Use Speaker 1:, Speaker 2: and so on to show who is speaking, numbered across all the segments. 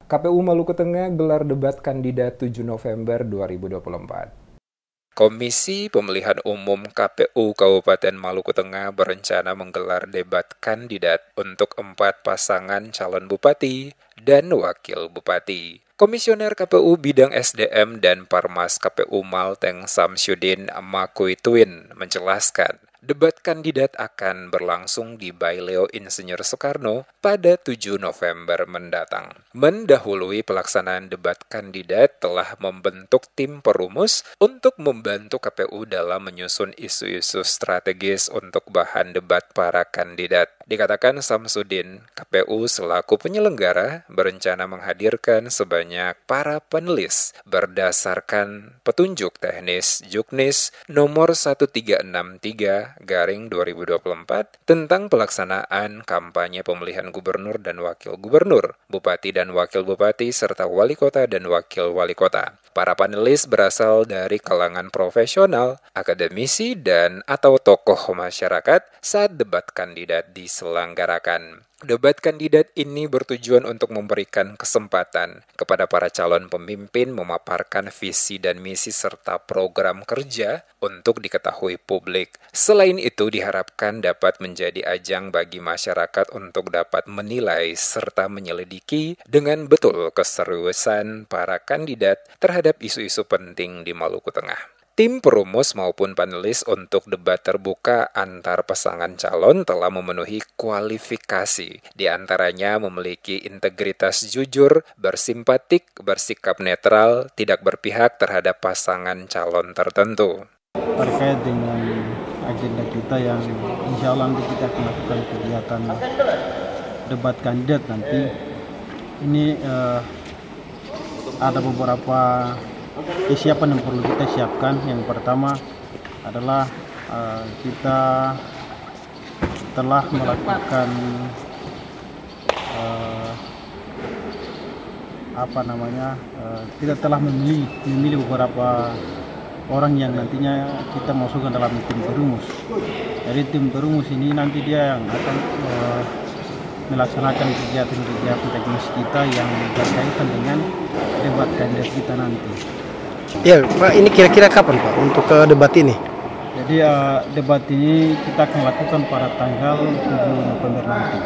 Speaker 1: KPU Maluku Tengah gelar debat kandidat 7 November 2024.
Speaker 2: Komisi Pemilihan Umum KPU Kabupaten Maluku Tengah berencana menggelar debat kandidat untuk 4 pasangan calon bupati dan wakil bupati. Komisioner KPU Bidang SDM dan Parmas KPU Malteng Samsyudin Makuituin menjelaskan, debat kandidat akan berlangsung di Baileo Insinyur Soekarno pada 7 November mendatang. Mendahului pelaksanaan debat kandidat telah membentuk tim perumus untuk membantu KPU dalam menyusun isu-isu strategis untuk bahan debat para kandidat. Dikatakan Samsudin, KPU selaku penyelenggara berencana menghadirkan sebanyak para panelis berdasarkan petunjuk teknis Juknis nomor 1363/2024 tentang pelaksanaan kampanye pemilihan gubernur dan wakil gubernur, bupati dan wakil bupati, serta wali kota dan wakil wali kota. Para panelis berasal dari kalangan profesional, akademisi, dan atau tokoh masyarakat saat debat kandidat diselenggarakan. Debat kandidat ini bertujuan untuk memberikan kesempatan kepada para calon pemimpin memaparkan visi dan misi serta program kerja untuk diketahui publik. Selain itu diharapkan dapat menjadi ajang bagi masyarakat untuk dapat menilai serta menyelidiki dengan betul keseriusan para kandidat terhadap isu-isu penting di Maluku Tengah. Tim perumus maupun panelis untuk debat terbuka antar pasangan calon telah memenuhi kualifikasi. Di antaranya memiliki integritas jujur, bersimpatik, bersikap netral, tidak berpihak terhadap pasangan calon tertentu.
Speaker 3: Terkait dengan agenda kita yang insya Allah nanti kita akan lakukan kegiatan debat kandidat nanti, ini ada beberapa kesiapan yang perlu kita siapkan. Yang pertama adalah kita telah melakukan kita telah memilih beberapa orang yang nantinya kita masukkan dalam tim perumus. Jadi tim perumus ini nanti dia yang akan melaksanakan kegiatan-kegiatan teknis kita yang berkaitan dengan debat kandidat kita nanti.
Speaker 4: Ya Pak, ini kira-kira kapan Pak untuk debat ini?
Speaker 3: Jadi debat ini kita akan lakukan pada tanggal 7 November nanti.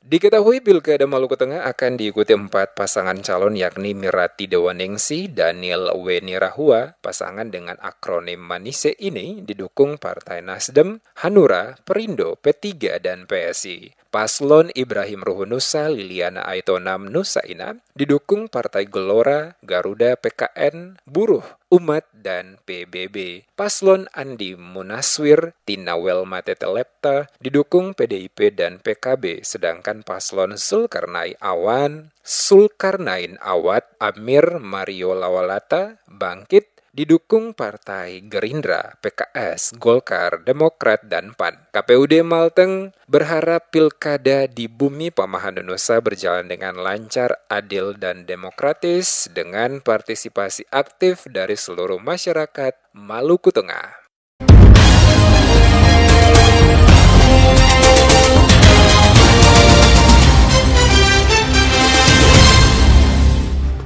Speaker 2: Diketahui Pilkada Maluku Tengah akan diikuti 4 pasangan calon yakni Mirati Dewaningsi, Daniel Weni Rahua. Pasangan dengan akronim Manise ini didukung Partai Nasdem, Hanura, Perindo, P3, dan PSI. Paslon Ibrahim Ruhunusa Liliana Aitonam Nusaina didukung Partai Gelora, Garuda, PKN, Buruh, Umat, dan PBB. Paslon Andi Munaswir Tinawel Matetelepta didukung PDIP dan PKB, sedangkan paslon Sulkarnain Awad Amir Mario Lawalata Bangkit didukung Partai Gerindra, PKS, Golkar, Demokrat, dan PAN. KPUD Malteng berharap pilkada di Bumi Pamahanunusa berjalan dengan lancar, adil, dan demokratis dengan partisipasi aktif dari seluruh masyarakat Maluku Tengah.